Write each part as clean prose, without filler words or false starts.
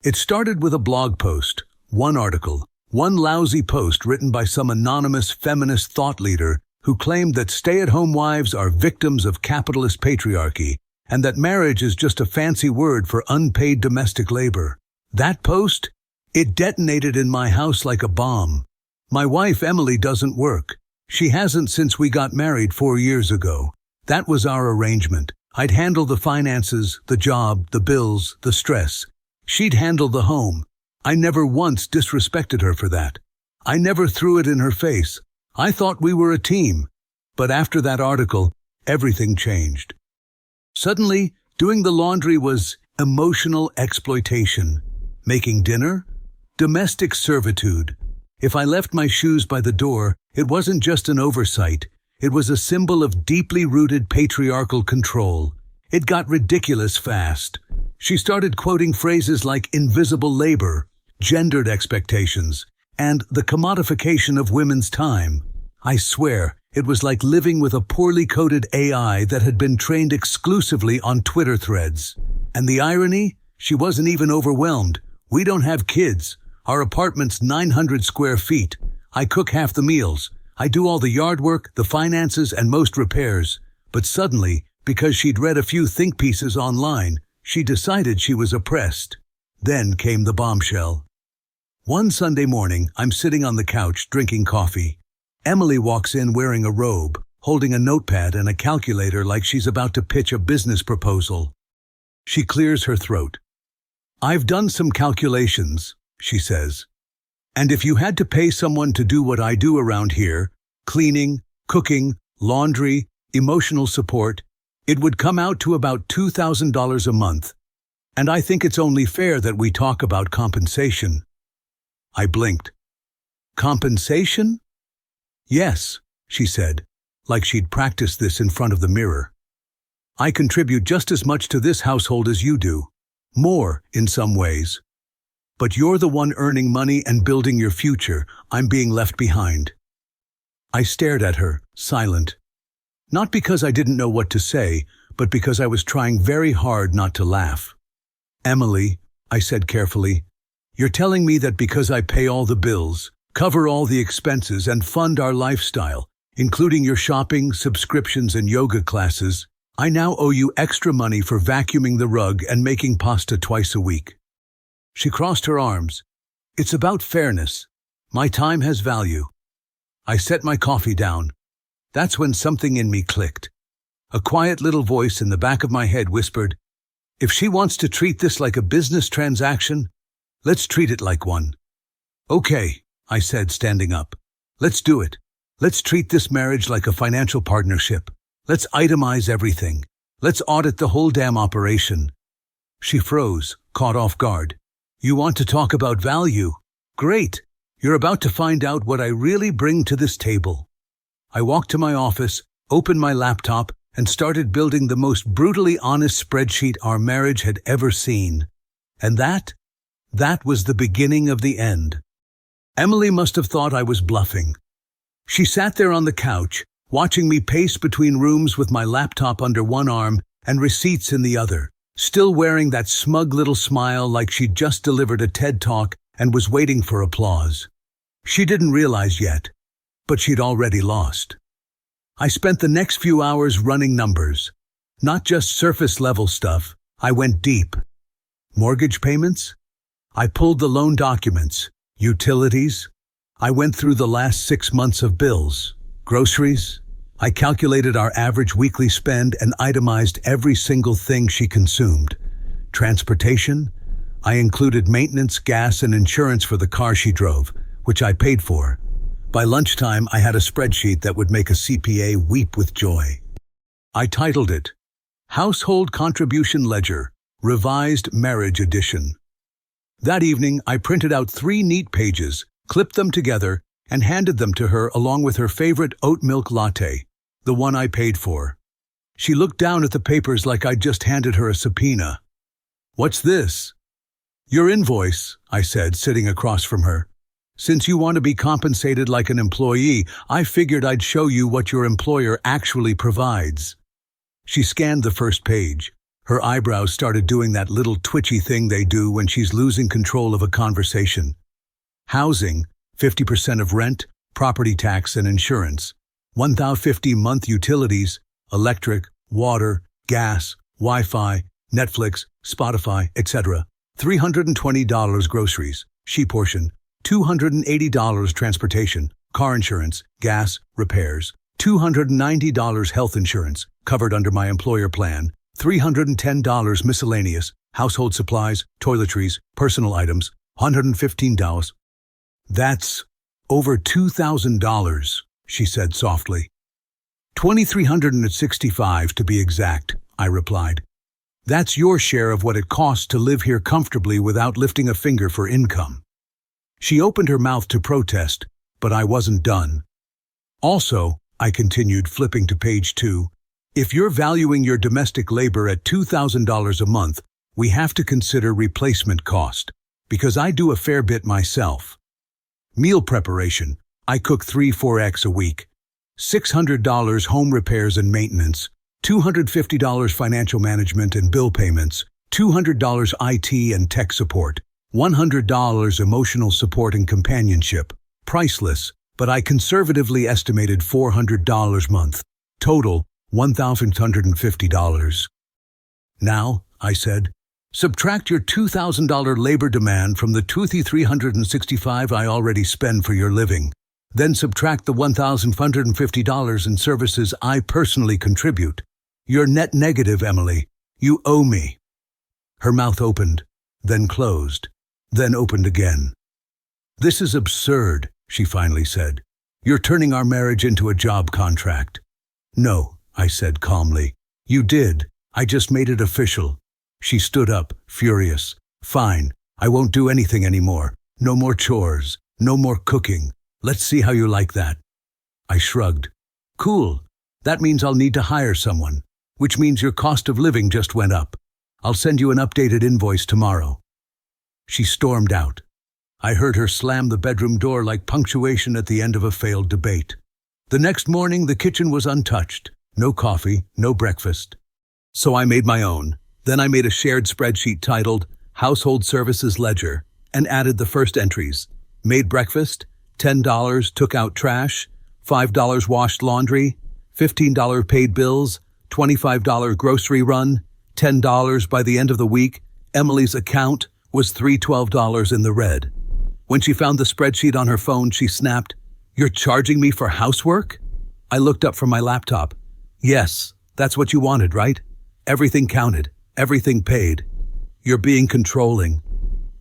It started with a blog post, one article, one lousy post written by some anonymous feminist thought leader who claimed that stay-at-home wives are victims of capitalist patriarchy and that marriage is just a fancy word for unpaid domestic labor. That post? It detonated in my house like a bomb. My wife, Emily, doesn't work. She hasn't since we got married 4 years ago. That was our arrangement. I'd handle the finances, the job, the bills, the stress. She'd handle the home. I never once disrespected her for that. I never threw it in her face. I thought we were a team. But after that article, everything changed. Suddenly, doing the laundry was emotional exploitation. Making dinner? Domestic servitude. If I left my shoes by the door, it wasn't just an oversight. It was a symbol of deeply rooted patriarchal control. It got ridiculous fast. She started quoting phrases like invisible labor, gendered expectations, and the commodification of women's time. I swear, it was like living with a poorly coded AI that had been trained exclusively on Twitter threads. And the irony? She wasn't even overwhelmed. We don't have kids. Our apartment's 900 square feet. I cook half the meals. I do all the yard work, the finances, and most repairs. But suddenly, because she'd read a few think pieces online, she decided she was oppressed. Then came the bombshell. One Sunday morning, I'm sitting on the couch drinking coffee. Emily walks in wearing a robe, holding a notepad and a calculator like she's about to pitch a business proposal. She clears her throat. "I've done some calculations," she says. "And if you had to pay someone to do what I do around here, cleaning, cooking, laundry, emotional support, it would come out to about $2,000 a month. And I think it's only fair that we talk about compensation." I blinked. "Compensation?" "Yes," she said, like she'd practiced this in front of the mirror. "I contribute just as much to this household as you do. More, in some ways. But you're the one earning money and building your future. I'm being left behind." I stared at her, silent. Not because I didn't know what to say, but because I was trying very hard not to laugh. "Emily," I said carefully, "you're telling me that because I pay all the bills, cover all the expenses, and fund our lifestyle, including your shopping, subscriptions, and yoga classes, I now owe you extra money for vacuuming the rug and making pasta twice a week." She crossed her arms. "It's about fairness. My time has value." I set my coffee down. That's when something in me clicked. A quiet little voice in the back of my head whispered, "If she wants to treat this like a business transaction, let's treat it like one." "Okay," I said, standing up. "Let's do it. Let's treat this marriage like a financial partnership. Let's itemize everything. Let's audit the whole damn operation." She froze, caught off guard. "You want to talk about value? Great. You're about to find out what I really bring to this table." I walked to my office, opened my laptop, and started building the most brutally honest spreadsheet our marriage had ever seen. And that was the beginning of the end. Emily must have thought I was bluffing. She sat there on the couch, watching me pace between rooms with my laptop under one arm and receipts in the other, still wearing that smug little smile like she'd just delivered a TED Talk and was waiting for applause. She didn't realize yet, but she'd already lost. I spent the next few hours running numbers. Not just surface-level stuff, I went deep. Mortgage payments? I pulled the loan documents. Utilities? I went through the last 6 months of bills. Groceries? I calculated our average weekly spend and itemized every single thing she consumed. Transportation? I included maintenance, gas, and insurance for the car she drove, which I paid for. By lunchtime, I had a spreadsheet that would make a CPA weep with joy. I titled it, Household Contribution Ledger, Revised Marriage Edition. That evening, I printed out 3 neat pages, clipped them together, and handed them to her along with her favorite oat milk latte, the one I paid for. She looked down at the papers like I'd just handed her a subpoena. "What's this?" "Your invoice," I said, sitting across from her. "Since you want to be compensated like an employee, I figured I'd show you what your employer actually provides." She scanned the first page. Her eyebrows started doing that little twitchy thing they do when she's losing control of a conversation. Housing, 50% of rent, property tax and insurance. $1,050 month utilities, electric, water, gas, Wi-Fi, Netflix, Spotify, etc. $320 groceries, she portion. $280 transportation, car insurance, gas, repairs. $290 health insurance, covered under my employer plan. $310 miscellaneous, household supplies, toiletries, personal items. $115. That's over $2,000, she said softly. $2,365 to be exact, I replied. That's your share of what it costs to live here comfortably without lifting a finger for income. She opened her mouth to protest, but I wasn't done. Also, I continued, flipping to page 2, if you're valuing your domestic labor at $2,000 a month, we have to consider replacement cost, because I do a fair bit myself. Meal preparation, I cook 3-4 eggs a week. $600 home repairs and maintenance, $250 financial management and bill payments, $200 IT and tech support, $100 emotional support and companionship. Priceless, but I conservatively estimated $400 a month. Total, $1,150. Now, I said, subtract your $2,000 labor demand from the $2,365 I already spend for your living. Then subtract the $1,550 in services I personally contribute. You're net negative, Emily. You owe me. Her mouth opened, then closed, then opened again. This is absurd, she finally said. You're turning our marriage into a job contract. No, I said calmly. You did. I just made it official. She stood up, furious. Fine, I won't do anything anymore. No more chores. No more cooking. Let's see how you like that. I shrugged. Cool. That means I'll need to hire someone, which means your cost of living just went up. I'll send you an updated invoice tomorrow. She stormed out. I heard her slam the bedroom door like punctuation at the end of a failed debate. The next morning, the kitchen was untouched. No coffee, no breakfast. So I made my own. Then I made a shared spreadsheet titled Household Services Ledger and added the first entries. Made breakfast, $10 took out trash, $5 washed laundry, $15 paid bills, $25 grocery run, $10 by the end of the week. Emily's account was $312 in the red. When she found the spreadsheet on her phone, she snapped, "You're charging me for housework?" I looked up from my laptop. Yes, that's what you wanted, right? Everything counted, everything paid. You're being controlling.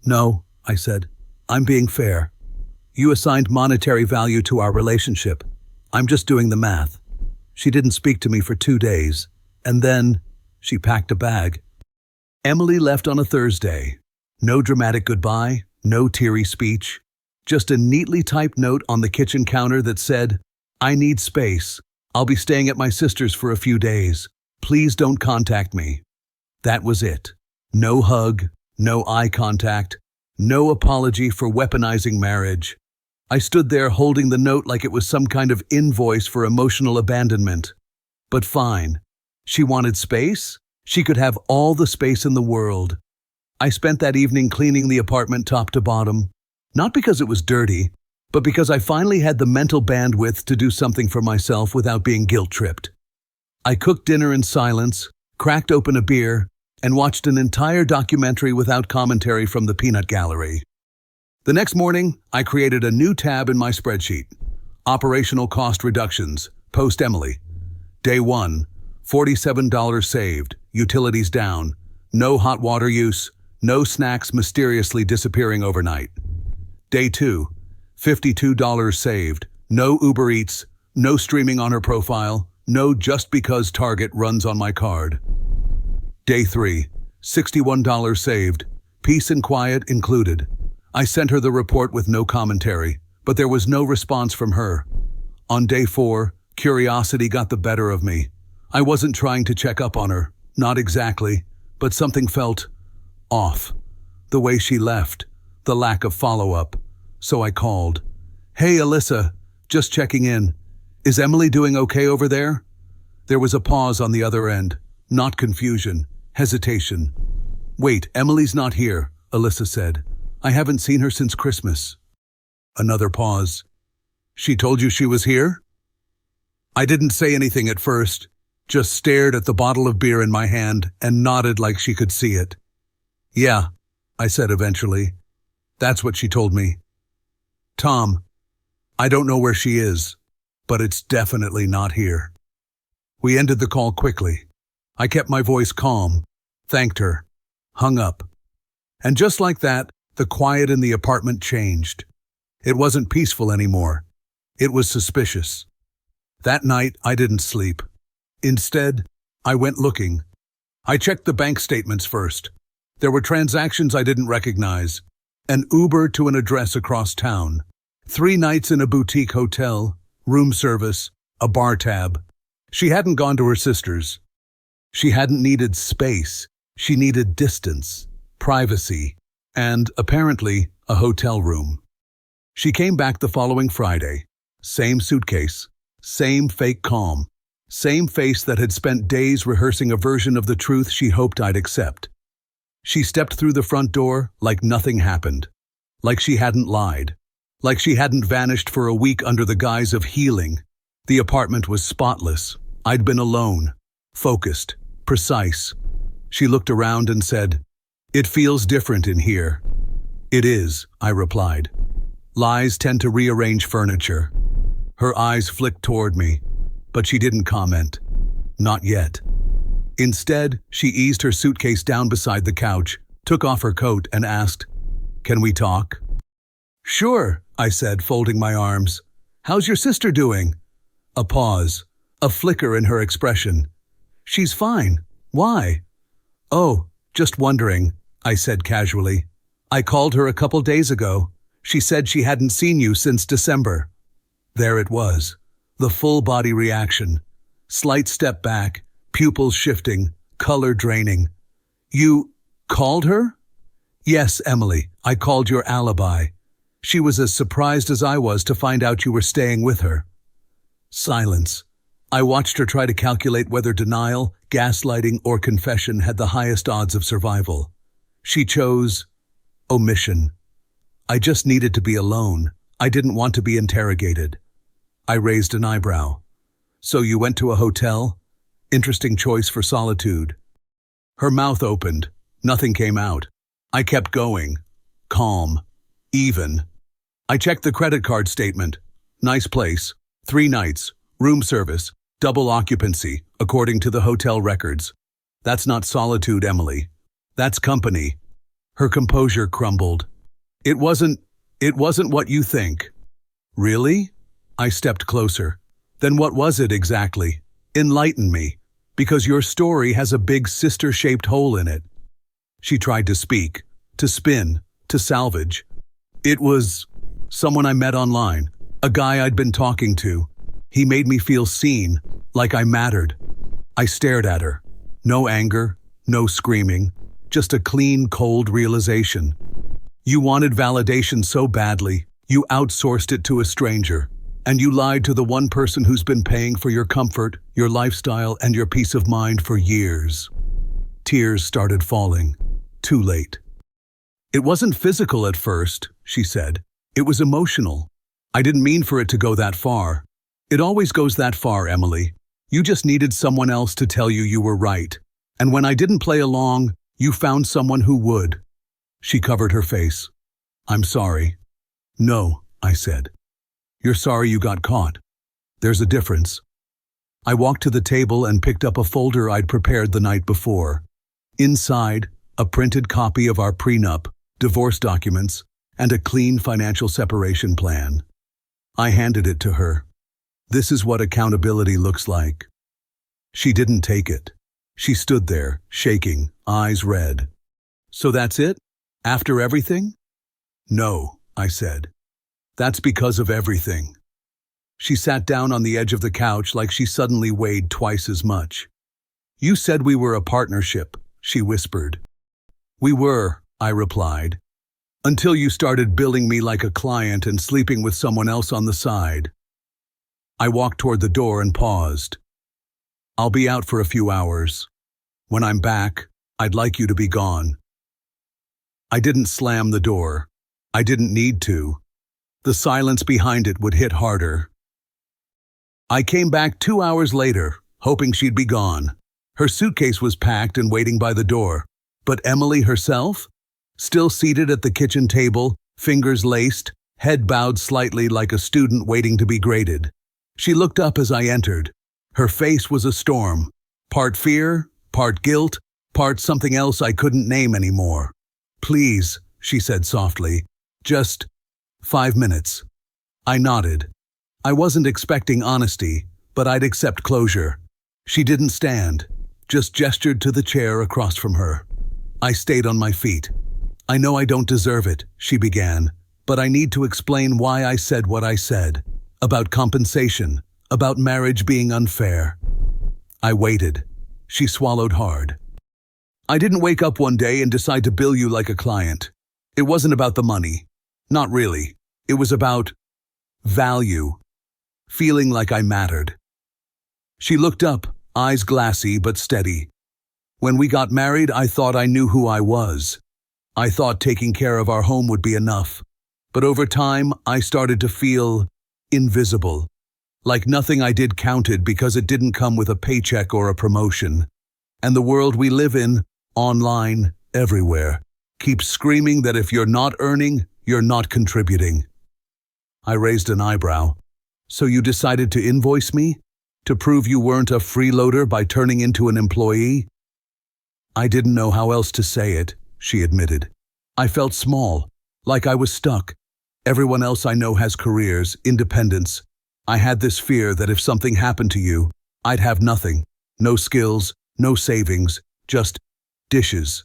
No, I said. I'm being fair. You assigned monetary value to our relationship. I'm just doing the math. She didn't speak to me for 2 days, and then she packed a bag. Emily left on a Thursday. No dramatic goodbye, no teary speech, just a neatly typed note on the kitchen counter that said, I need space. I'll be staying at my sister's for a few days. Please don't contact me. That was it. No hug, no eye contact, no apology for weaponizing marriage. I stood there holding the note like it was some kind of invoice for emotional abandonment. But fine. She wanted space? She could have all the space in the world. I spent that evening cleaning the apartment top to bottom, not because it was dirty, but because I finally had the mental bandwidth to do something for myself without being guilt-tripped. I cooked dinner in silence, cracked open a beer, and watched an entire documentary without commentary from the peanut gallery. The next morning, I created a new tab in my spreadsheet. Operational cost reductions, post Emily. Day 1, $47 saved, utilities down, no hot water use, no snacks mysteriously disappearing overnight. Day 2, $52 saved, no Uber Eats, no streaming on her profile, no just because Target runs on my card. Day 3, $61 saved, peace and quiet included. I sent her the report with no commentary, but there was no response from her. On day 4, curiosity got the better of me. I wasn't trying to check up on her, not exactly, but something felt off. The way she left, the lack of follow-up. So I called. Hey, Alyssa, just checking in. Is Emily doing okay over there? There was a pause on the other end, not confusion. Hesitation. "Wait, Emily's not here," Alyssa said. "I haven't seen her since Christmas." Another pause. "She told you she was here?" I didn't say anything at first, just stared at the bottle of beer in my hand and nodded like she could see it. "Yeah," I said eventually. "That's what she told me." "Tom, I don't know where she is, but it's definitely not here." We ended the call quickly. I kept my voice calm, thanked her, hung up. And just like that, the quiet in the apartment changed. It wasn't peaceful anymore. It was suspicious. That night, I didn't sleep. Instead, I went looking. I checked the bank statements first. There were transactions I didn't recognize. An Uber to an address across town. 3 nights in a boutique hotel, room service, a bar tab. She hadn't gone to her sister's. She hadn't needed space. She needed distance, privacy, and, apparently, a hotel room. She came back the following Friday. Same suitcase, same fake calm, same face that had spent days rehearsing a version of the truth she hoped I'd accept. She stepped through the front door like nothing happened, like she hadn't lied, like she hadn't vanished for a week under the guise of healing. The apartment was spotless. I'd been alone, focused, precise. She looked around and said, "It feels different in here." "It is," I replied. Lies tend to rearrange furniture. Her eyes flicked toward me, but she didn't comment. Not yet. Instead, she eased her suitcase down beside the couch, took off her coat, and asked, "Can we talk?" "Sure," I said, folding my arms. "How's your sister doing?" A pause, a flicker in her expression. "She's fine. Why?" "Oh, just wondering," I said casually. "I called her a couple days ago. She said she hadn't seen you since December." There it was, the full-body reaction. Slight step back, pupils shifting, color draining. "You called her?" "Yes, Emily, I called your alibi. She was as surprised as I was to find out you were staying with her." Silence. I watched her try to calculate whether denial, gaslighting, or confession had the highest odds of survival. She chose omission. I just needed to be alone. I didn't want to be interrogated. I raised an eyebrow. "So you went to a hotel? Interesting choice for solitude." Her mouth opened. Nothing came out. I kept going. Calm. Even. I checked the credit card statement. Nice place. 3 nights. Room service. Double occupancy, according to the hotel records. That's not solitude, Emily. That's company. Her composure crumbled. It wasn't what you think." "Really?" I stepped closer. "Then what was it exactly? Enlighten me, because your story has a big sister-shaped hole in it." She tried to speak, to spin, to salvage. "It was someone I met online, a guy I'd been talking to. He made me feel seen, like I mattered." I stared at her. No anger, no screaming, just a clean, cold realization. You wanted validation so badly, you outsourced it to a stranger. And you lied to the one person who's been paying for your comfort, your lifestyle, and your peace of mind for years. Tears started falling. Too late. "It wasn't physical at first," she said. "It was emotional. I didn't mean for it to go that far. It always goes that far, Emily. You just needed someone else to tell you you were right. And when I didn't play along, you found someone who would." She covered her face. "I'm sorry." "No," I said. "You're sorry you got caught. There's a difference." I walked to the table and picked up a folder I'd prepared the night before. Inside, a printed copy of our prenup, divorce documents, and a clean financial separation plan. I handed it to her. "This is what accountability looks like." She didn't take it. She stood there, shaking, eyes red. "So that's it? After everything?" "No," I said. "That's because of everything." She sat down on the edge of the couch like she suddenly weighed twice as much. "You said we were a partnership," she whispered. "We were," I replied, "until you started billing me like a client and sleeping with someone else on the side." I walked toward the door and paused. "I'll be out for a few hours. When I'm back, I'd like you to be gone." I didn't slam the door. I didn't need to. The silence behind it would hit harder. I came back 2 hours later, hoping she'd be gone. Her suitcase was packed and waiting by the door. But Emily herself? Still seated at the kitchen table, fingers laced, head bowed slightly like a student waiting to be graded. She looked up as I entered. Her face was a storm. Part fear, part guilt, part something else I couldn't name anymore. "Please," she said softly. "Just 5 minutes." I nodded. I wasn't expecting honesty, but I'd accept closure. She didn't stand, just gestured to the chair across from her. I stayed on my feet. "I know I don't deserve it," she began, "but I need to explain why I said what I said. About compensation, about marriage being unfair." I waited. She swallowed hard. "I didn't wake up one day and decide to bill you like a client. It wasn't about the money. Not really. It was about value. Feeling like I mattered." She looked up, eyes glassy but steady. "When we got married, I thought I knew who I was. I thought taking care of our home would be enough. But over time, I started to feel invisible. Like nothing I did counted because it didn't come with a paycheck or a promotion. And the world we live in, online, everywhere, keeps screaming that if you're not earning, you're not contributing." I raised an eyebrow. "So you decided to invoice me? To prove you weren't a freeloader by turning into an employee?" I didn't know how else to say it, she admitted. I felt small, like I was stuck. Everyone else I know has careers, independence. I had this fear that if something happened to you, I'd have nothing. No skills, no savings, just dishes.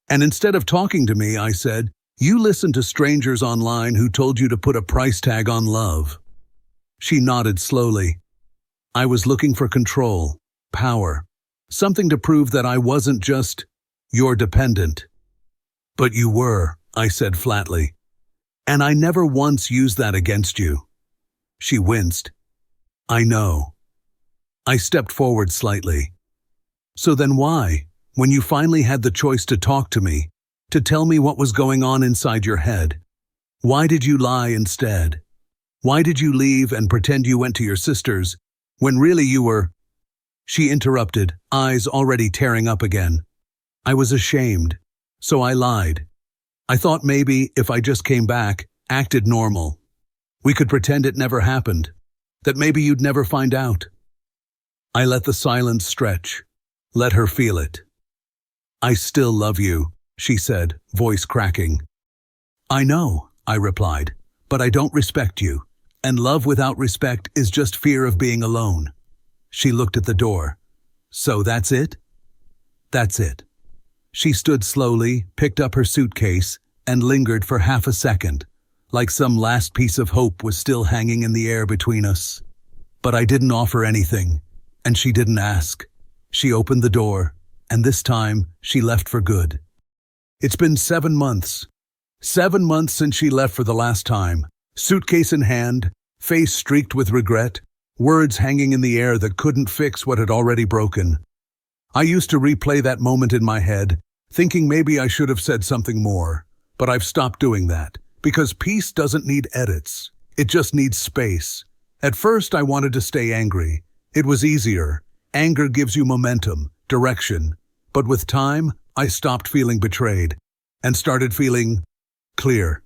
And instead of talking to me, I said, "You listened to strangers online who told you to put a price tag on love." She nodded slowly. I was looking for control, power, something to prove that I wasn't just your dependent. "But you were," I said flatly. "And I never once used that against you." She winced. "I know." I stepped forward slightly. "So then why, when you finally had the choice to talk to me, to tell me what was going on inside your head, why did you lie instead? Why did you leave and pretend you went to your sister's, when really you were—" She interrupted, eyes already tearing up again. "I was ashamed, so I lied. I thought maybe if I just came back, acted normal, we could pretend it never happened, that maybe you'd never find out." I let the silence stretch, let her feel it. "I still love you," she said, voice cracking. "I know," I replied, "but I don't respect you, and love without respect is just fear of being alone." She looked at the door. "So that's it?" "That's it." She stood slowly, picked up her suitcase, and lingered for half a second, like some last piece of hope was still hanging in the air between us. But I didn't offer anything, and she didn't ask. She opened the door, and this time she left for good. It's been 7 months. 7 months since she left for the last time, suitcase in hand, face streaked with regret, words hanging in the air that couldn't fix what had already broken. I used to replay that moment in my head, thinking maybe I should have said something more, but I've stopped doing that, because peace doesn't need edits. It just needs space. At first I wanted to stay angry. It was easier. Anger gives you momentum, direction. But with time, I stopped feeling betrayed, and started feeling clear.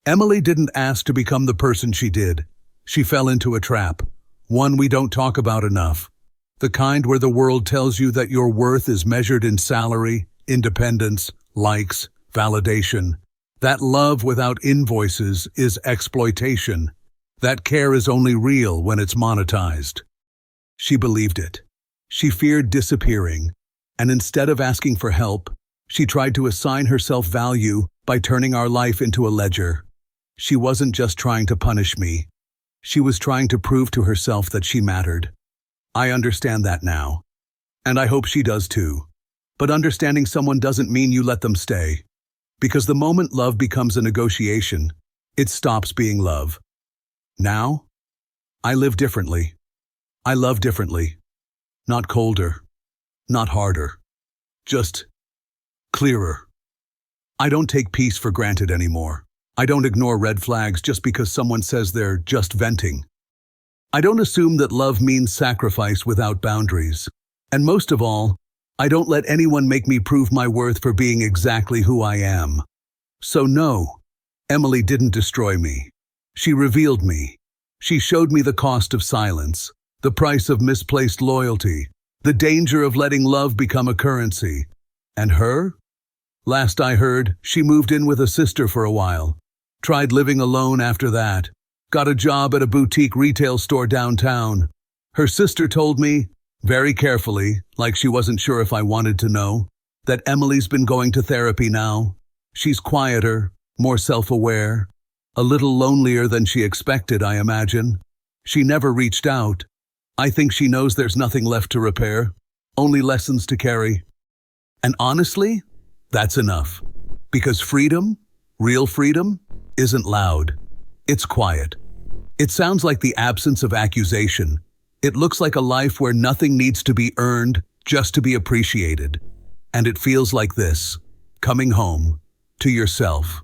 Emily didn't ask to become the person she did. She fell into a trap, one we don't talk about enough. The kind where the world tells you that your worth is measured in salary, independence, likes, validation. That love without invoices is exploitation. That care is only real when it's monetized. She believed it. She feared disappearing, and instead of asking for help, she tried to assign herself value by turning our life into a ledger. She wasn't just trying to punish me. She was trying to prove to herself that she mattered. I understand that now, and I hope she does too. But understanding someone doesn't mean you let them stay. Because the moment love becomes a negotiation, it stops being love. Now, I live differently. I love differently. Not colder, not harder. Just clearer. I don't take peace for granted anymore. I don't ignore red flags just because someone says they're just venting. I don't assume that love means sacrifice without boundaries. And most of all, I don't let anyone make me prove my worth for being exactly who I am. So no, Emily didn't destroy me. She revealed me. She showed me the cost of silence, the price of misplaced loyalty, the danger of letting love become a currency. And her? Last I heard, she moved in with a sister for a while. Tried living alone after that. Got a job at a boutique retail store downtown. Her sister told me, very carefully, like she wasn't sure if I wanted to know, that Emily's been going to therapy now. She's quieter, more self-aware, a little lonelier than she expected, I imagine. She never reached out. I think she knows there's nothing left to repair, only lessons to carry. And honestly, that's enough. Because freedom, real freedom, isn't loud. It's quiet. It sounds like the absence of accusation. It looks like a life where nothing needs to be earned, just to be appreciated. And it feels like this, coming home, to yourself.